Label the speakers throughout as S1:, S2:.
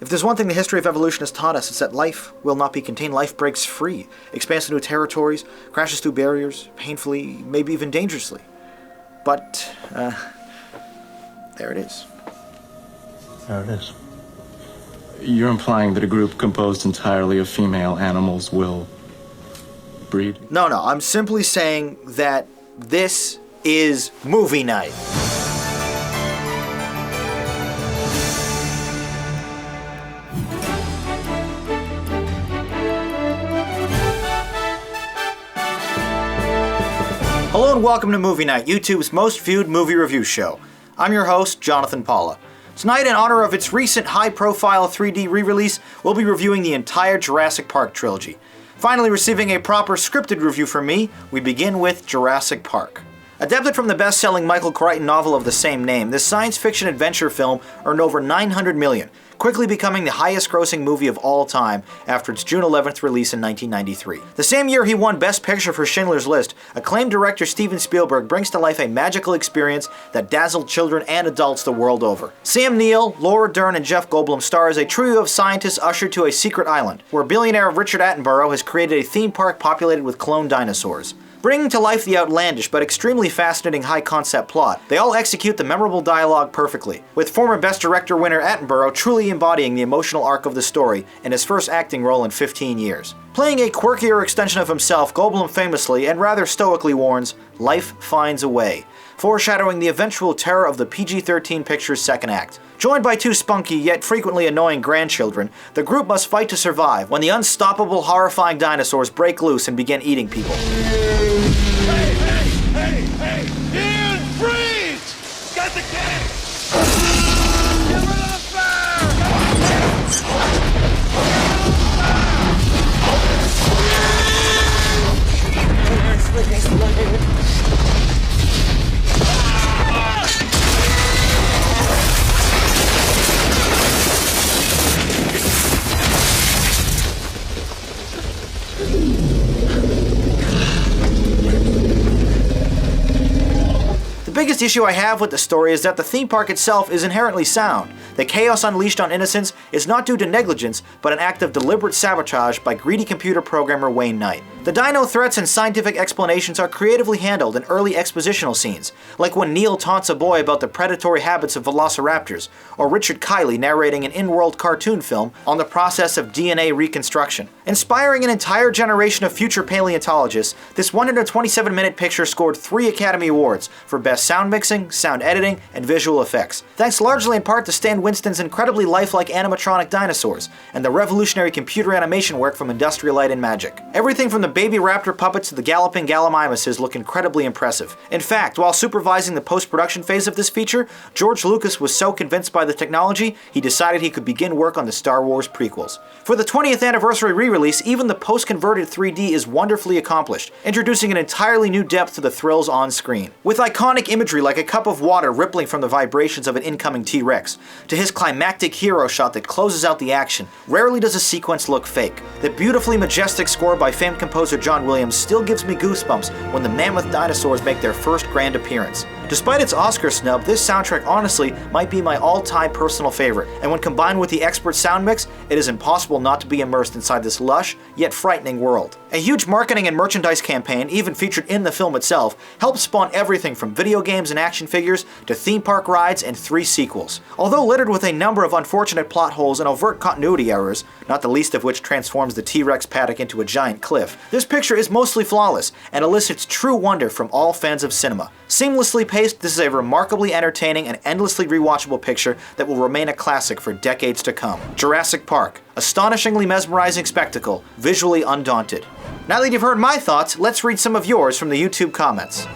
S1: If there's one thing the history of evolution has taught us, it's that life will not be contained. Life breaks free, expands to new territories, crashes through barriers, painfully, maybe even dangerously. But, there it is.
S2: There it is. You're implying that a group composed entirely of female animals will breed?
S1: No, I'm simply saying that this is movie night. Hello and welcome to Movie Night, YouTube's most viewed movie review show. I'm your host, Jonathan Paula. Tonight, in honor of its recent high-profile 3D re-release, we'll be reviewing the entire Jurassic Park trilogy. Finally receiving a proper scripted review from me, we begin with Jurassic Park. Adapted from the best-selling Michael Crichton novel of the same name, this science fiction adventure film earned over $900 million, quickly becoming the highest-grossing movie of all time after its June 11th release in 1993. The same year he won Best Picture for Schindler's List, acclaimed director Steven Spielberg brings to life a magical experience that dazzled children and adults the world over. Sam Neill, Laura Dern, and Jeff Goldblum star as a trio of scientists ushered to a secret island, where billionaire Richard Attenborough has created a theme park populated with cloned dinosaurs. Bringing to life the outlandish but extremely fascinating high-concept plot, they all execute the memorable dialogue perfectly, with former Best Director winner Attenborough truly embodying the emotional arc of the story in his first acting role in 15 years. Playing a quirkier extension of himself, Goldblum famously and rather stoically warns, "Life finds a way," foreshadowing the eventual terror of the PG-13 picture's second act. Joined by two spunky yet frequently annoying grandchildren, the group must fight to survive when the unstoppable, horrifying dinosaurs break loose and begin eating people.
S3: Hey! Ian, freeze! Got the cat! Get rid of the fire!
S1: The biggest issue I have with the story is that the theme park itself is inherently sound. The chaos unleashed on innocents is not due to negligence, but an act of deliberate sabotage by greedy computer programmer Wayne Knight. The dino threats and scientific explanations are creatively handled in early expositional scenes, like when Neil taunts a boy about the predatory habits of velociraptors, or Richard Kiley narrating an in-world cartoon film on the process of DNA reconstruction. Inspiring an entire generation of future paleontologists, this 127-minute picture scored 3 Academy Awards for Best Sound Mixing, Sound Editing, and Visual Effects, thanks largely in part to Stan Winston's incredibly lifelike animatronic dinosaurs, and the revolutionary computer animation work from Industrial Light and Magic. Everything from the baby raptor puppets to the galloping gallimimuses look incredibly impressive. In fact, while supervising the post-production phase of this feature, George Lucas was so convinced by the technology, he decided he could begin work on the Star Wars prequels. For the 20th anniversary re-release, even the post-converted 3D is wonderfully accomplished, introducing an entirely new depth to the thrills on screen. With iconic imagery like a cup of water rippling from the vibrations of an incoming T-Rex, to his climactic hero shot that closes out the action, rarely does a sequence look fake. The beautifully majestic score by famed composer John Williams still gives me goosebumps when the mammoth dinosaurs make their first grand appearance. Despite its Oscar snub, this soundtrack honestly might be my all-time personal favorite, and when combined with the expert sound mix, it is impossible not to be immersed inside this lush, yet frightening world. A huge marketing and merchandise campaign, even featured in the film itself, helped spawn everything from video games and action figures to theme park rides and 3 sequels. Although littered with a number of unfortunate plot holes and overt continuity errors, not the least of which transforms the T-Rex paddock into a giant cliff, this picture is mostly flawless and elicits true wonder from all fans of cinema. Seamlessly paced, this is a remarkably entertaining and endlessly rewatchable picture that will remain a classic for decades to come. Jurassic Park, astonishingly mesmerizing spectacle, visually undaunted. Now that you've heard my thoughts, let's read some of yours from the YouTube comments.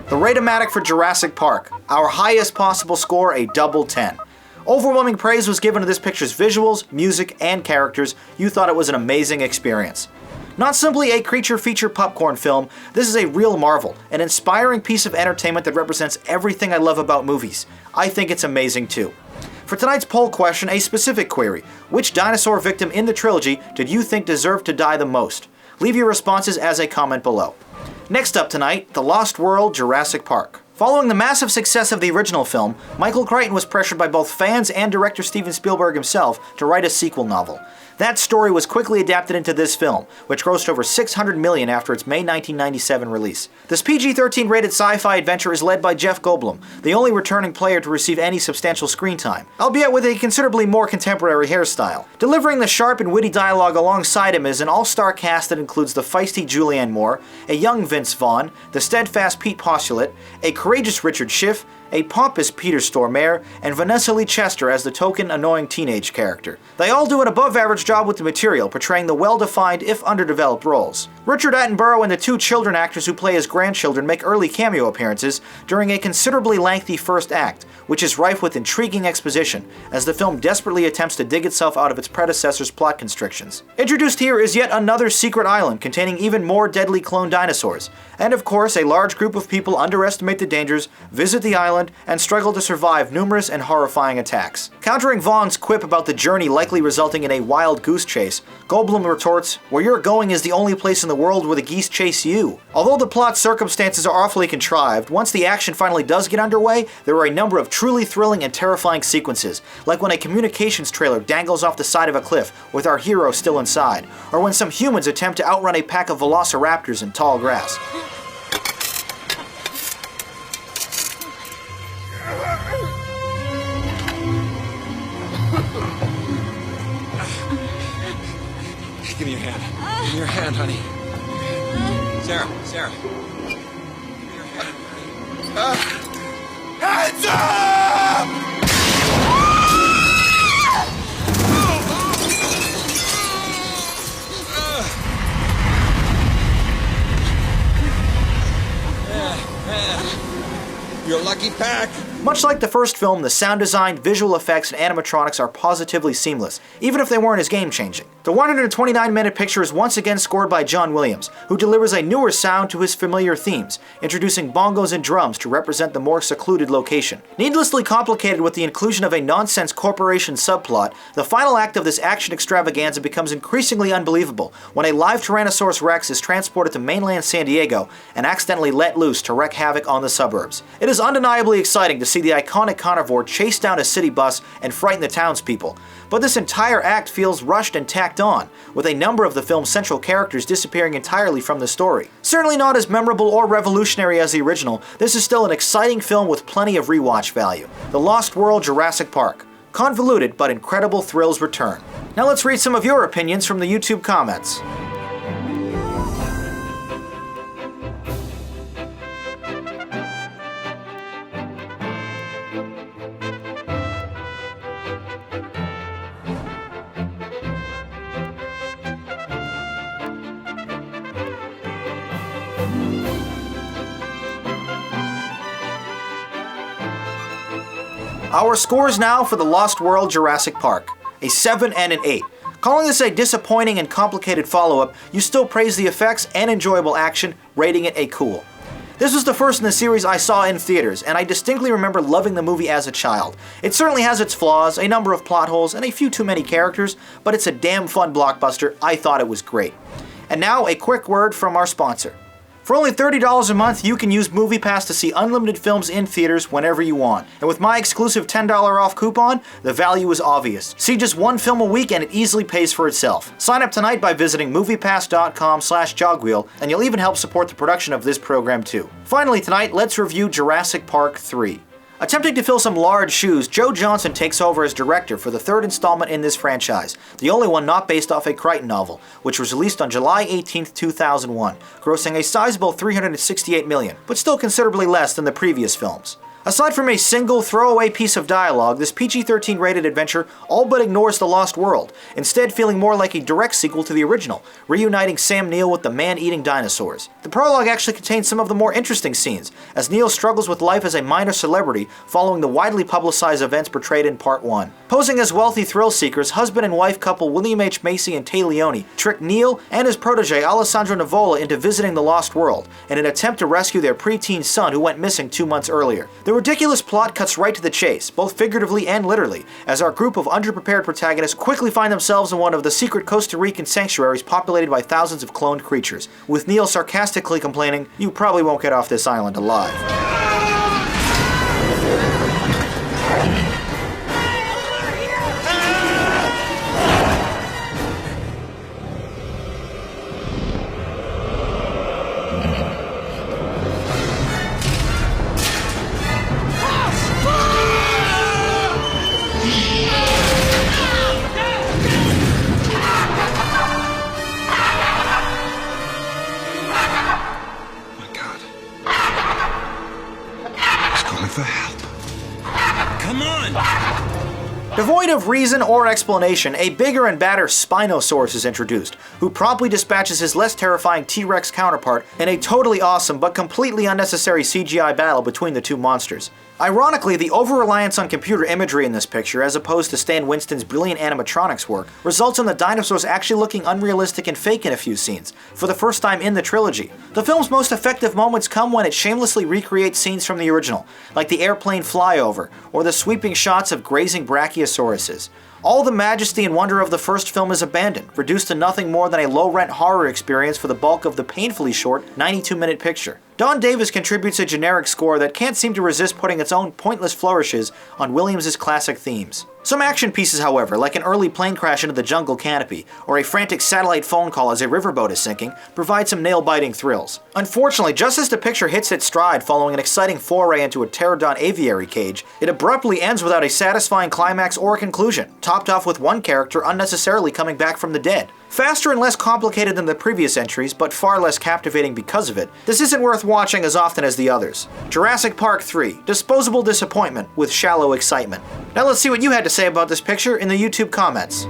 S1: The Ratematic for Jurassic Park, our highest possible score, a double 10. Overwhelming praise was given to this picture's visuals, music, and characters. You thought it was an amazing experience. Not simply a creature feature popcorn film, this is a real marvel, an inspiring piece of entertainment that represents everything I love about movies. I think it's amazing too. For tonight's poll question, a specific query: which dinosaur victim in the trilogy did you think deserved to die the most? Leave your responses as a comment below. Next up tonight, The Lost World: Jurassic Park. Following the massive success of the original film, Michael Crichton was pressured by both fans and director Steven Spielberg himself to write a sequel novel. That story was quickly adapted into this film, which grossed over $600 million after its May 1997 release. This PG-13 rated sci-fi adventure is led by Jeff Goldblum, the only returning player to receive any substantial screen time, albeit with a considerably more contemporary hairstyle. Delivering the sharp and witty dialogue alongside him is an all-star cast that includes the feisty Julianne Moore, a young Vince Vaughn, the steadfast Pete Postulate, a courageous Richard Schiff, a pompous Peter Stormare, and Vanessa Lee Chester as the token annoying teenage character. They all do an above-average job with the material, portraying the well-defined, if underdeveloped, roles. Richard Attenborough and the two children actors who play his grandchildren make early cameo appearances during a considerably lengthy first act, which is rife with intriguing exposition, as the film desperately attempts to dig itself out of its predecessor's plot constrictions. Introduced here is yet another secret island containing even more deadly clone dinosaurs, and of course a large group of people underestimate the dangers, visit the island, and struggle to survive numerous and horrifying attacks. Countering Vaughn's quip about the journey likely resulting in a wild goose chase, Goldblum retorts, "Where you're going is the only place in the world where the geese chase you." Although the plot circumstances are awfully contrived, once the action finally does get underway, there are a number of truly thrilling and terrifying sequences, like when a communications trailer dangles off the side of a cliff with our hero still inside, or when some humans attempt to outrun a pack of velociraptors in tall grass.
S4: Give me your hand. Give me your hand, honey. Sarah. Give me your hand.
S3: Hands up!
S4: You're a lucky pack.
S1: Much like the first film, the sound design, visual effects, and animatronics are positively seamless, even if they weren't as game-changing. The 129-minute picture is once again scored by John Williams, who delivers a newer sound to his familiar themes, introducing bongos and drums to represent the more secluded location. Needlessly complicated with the inclusion of a nonsense corporation subplot, the final act of this action extravaganza becomes increasingly unbelievable when a live Tyrannosaurus Rex is transported to mainland San Diego and accidentally let loose to wreak havoc on the suburbs. It is undeniably exciting to see the iconic carnivore chase down a city bus and frighten the townspeople, but this entire act feels rushed and tacked on, with a number of the film's central characters disappearing entirely from the story. Certainly not as memorable or revolutionary as the original, this is still an exciting film with plenty of rewatch value. The Lost World: Jurassic Park. Convoluted but incredible thrills return. Now let's read some of your opinions from the YouTube comments. Our scores now for The Lost World: Jurassic Park. A 7 and an 8. Calling this a disappointing and complicated follow-up, you still praise the effects and enjoyable action, rating it a cool. This was the first in the series I saw in theaters, and I distinctly remember loving the movie as a child. It certainly has its flaws, a number of plot holes, and a few too many characters, but it's a damn fun blockbuster. I thought it was great. And now, a quick word from our sponsor. For only $30 a month, you can use MoviePass to see unlimited films in theaters whenever you want. And with my exclusive $10 off coupon, the value is obvious. See just one film a week and it easily pays for itself. Sign up tonight by visiting MoviePass.com/jogwheel, and you'll even help support the production of this program too. Finally tonight, let's review Jurassic Park 3. Attempting to fill some large shoes, Joe Johnston takes over as director for the third installment in this franchise, the only one not based off a Crichton novel, which was released on July 18, 2001, grossing a sizable $368 million, but still considerably less than the previous films. Aside from a single throwaway piece of dialogue, this PG-13 rated adventure all but ignores The Lost World, instead feeling more like a direct sequel to the original, reuniting Sam Neill with the man-eating dinosaurs. The prologue actually contains some of the more interesting scenes, as Neill struggles with life as a minor celebrity following the widely publicized events portrayed in Part 1. Posing as wealthy thrill-seekers, husband and wife couple William H. Macy and Tay Leone trick Neill and his protege Alessandro Nivola into visiting The Lost World in an attempt to rescue their preteen son who went missing 2 months earlier. The ridiculous plot cuts right to the chase, both figuratively and literally, as our group of underprepared protagonists quickly find themselves in one of the secret Costa Rican sanctuaries populated by thousands of cloned creatures, with Neill sarcastically complaining, "You probably won't get off this island alive."
S4: For help. Come on!
S1: Devoid of reason or explanation, a bigger and badder Spinosaurus is introduced, who promptly dispatches his less terrifying T-Rex counterpart in a totally awesome but completely unnecessary CGI battle between the two monsters. Ironically, the over-reliance on computer imagery in this picture, as opposed to Stan Winston's brilliant animatronics work, results in the dinosaurs actually looking unrealistic and fake in a few scenes, for the first time in the trilogy. The film's most effective moments come when it shamelessly recreates scenes from the original, like the airplane flyover, or the sweeping shots of grazing brachiosauruses. All the majesty and wonder of the first film is abandoned, reduced to nothing more than a low-rent horror experience for the bulk of the painfully short 92-minute picture. Don Davis contributes a generic score that can't seem to resist putting its own pointless flourishes on Williams' classic themes. Some action pieces, however, like an early plane crash into the jungle canopy, or a frantic satellite phone call as a riverboat is sinking, provide some nail-biting thrills. Unfortunately, just as the picture hits its stride following an exciting foray into a pterodon aviary cage, it abruptly ends without a satisfying climax or conclusion, topped off with one character unnecessarily coming back from the dead. Faster and less complicated than the previous entries, but far less captivating because of it, this isn't worth watching as often as the others. Jurassic Park 3, disposable disappointment with shallow excitement. Now let's see what you had to say about this picture in the YouTube comments.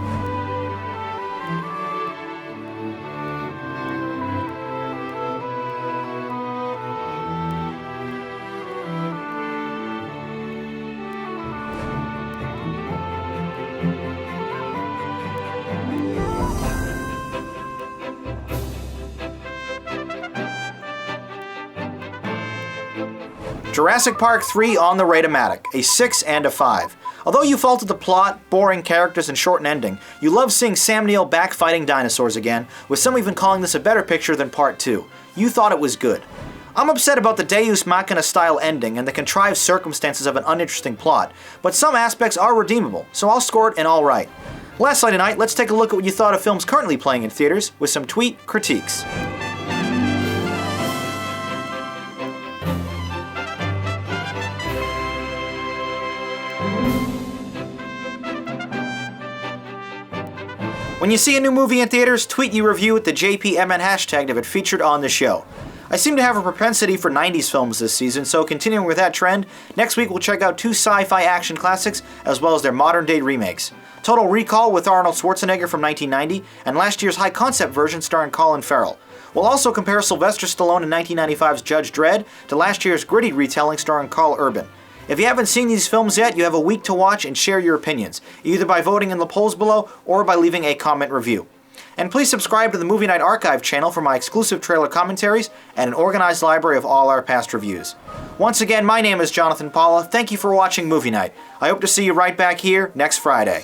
S1: Jurassic Park 3 on the Ratomatic, a 6 and a 5. Although you faulted the plot, boring characters, and shortened ending, you love seeing Sam Neill back fighting dinosaurs again, with some even calling this a better picture than Part 2. You thought it was good. I'm upset about the Deus Machina style ending and the contrived circumstances of an uninteresting plot, but some aspects are redeemable, so I'll score it an alright. Lastly tonight, let's take a look at what you thought of films currently playing in theaters with some tweet critiques. When you see a new movie in theaters, tweet your review with the JPMN hashtag to have it featured on the show. I seem to have a propensity for 90s films this season, so continuing with that trend, next week we'll check out 2 sci-fi action classics as well as their modern-day remakes. Total Recall with Arnold Schwarzenegger from 1990, and last year's high-concept version starring Colin Farrell. We'll also compare Sylvester Stallone in 1995's Judge Dredd to last year's gritty retelling starring Carl Urban. If you haven't seen these films yet, you have a week to watch and share your opinions, either by voting in the polls below or by leaving a comment review. And please subscribe to the Movie Night Archive channel for my exclusive trailer commentaries and an organized library of all our past reviews. Once again, my name is Jonathan Paula. Thank you for watching Movie Night. I hope to see you right back here next Friday.